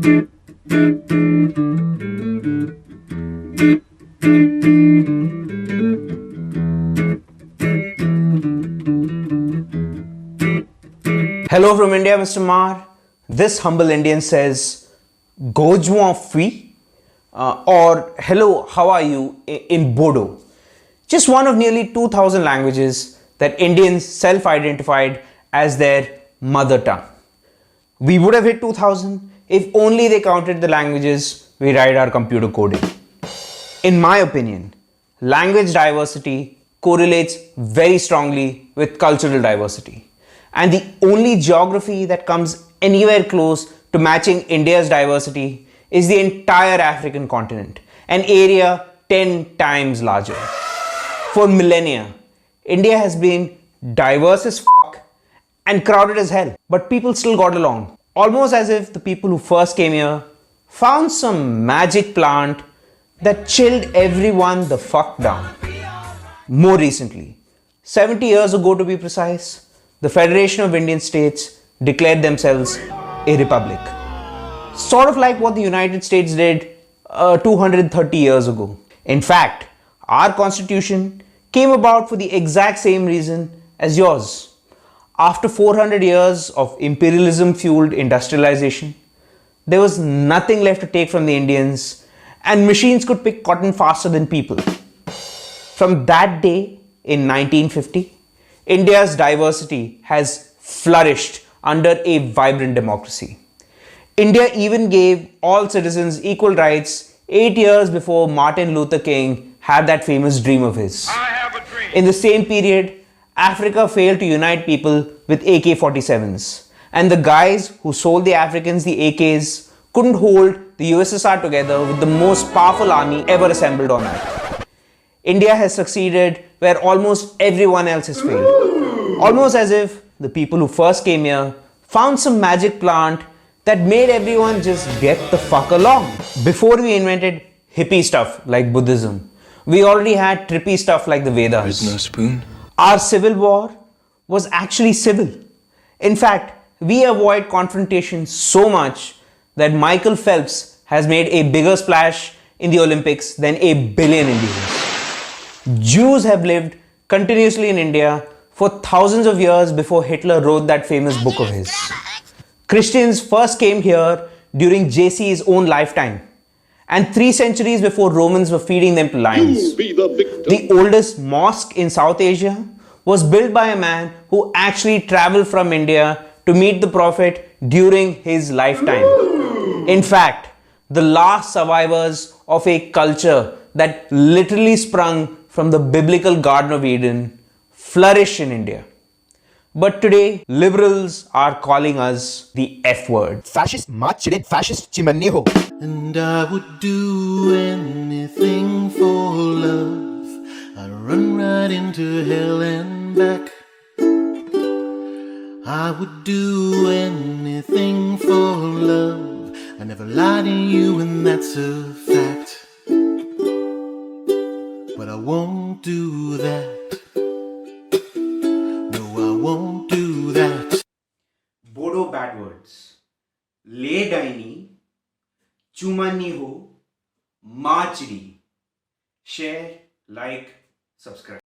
Hello from India, Mr. Maher. This humble Indian says, Gojmo fui, or hello, how are you in Bodo. Just one of nearly 2,000 languages that Indians self-identified as their mother tongue. We would have hit 2,000 if only they counted the languages we write our computer code in. In my opinion, language diversity correlates very strongly with cultural diversity. And the only geography that comes anywhere close to matching India's diversity is the entire African continent, an area 10 times larger. For millennia, India has been diverse as fuck and crowded as hell, but people still got along. Almost as if the people who first came here found some magic plant that chilled everyone the fuck down. More recently, 70 years ago to be precise, the Federation of Indian States declared themselves a republic. Sort of like what the United States did 230 years ago. In fact, our constitution came about for the exact same reason as yours. After 400 years of imperialism-fueled industrialization, there was nothing left to take from the Indians, and machines could pick cotton faster than people. From that day in 1950, India's diversity has flourished under a vibrant democracy. India even gave all citizens equal rights 8 years before Martin Luther King had that famous dream of his. I have a dream. In the same period, Africa failed to unite people with AK-47s, and the guys who sold the Africans the AKs couldn't hold the USSR together with the most powerful army ever assembled on Earth. India has succeeded where almost everyone else has failed. Almost as if the people who first came here found some magic plant that made everyone just get the fuck along. Before we invented hippie stuff like Buddhism, we already had trippy stuff like the Vedas. There's no spoon. Our civil war was actually civil. In fact, we avoid confrontation so much that Michael Phelps has made a bigger splash in the Olympics than 1 billion Indians. Jews have lived continuously in India for thousands of years before Hitler wrote that famous book of his. Christians first came here during JC's own lifetime, and 3 centuries before Romans were feeding them to lions. The oldest mosque in South Asia was built by a man who actually traveled from India to meet the Prophet during his lifetime. In fact, the last survivors of a culture that literally sprung from the biblical Garden of Eden flourish in India. But today, liberals are calling us the F word. Fascist, machide, fascist, chimanejo. And I would do anything for love. I'd run right into hell and back. I would do anything for love. I never lie to you, and that's a fact. But I won't do that. No, I won't do that. BodoBadwords. Le daini, chumaniho, machdi. Share, like, subscribe.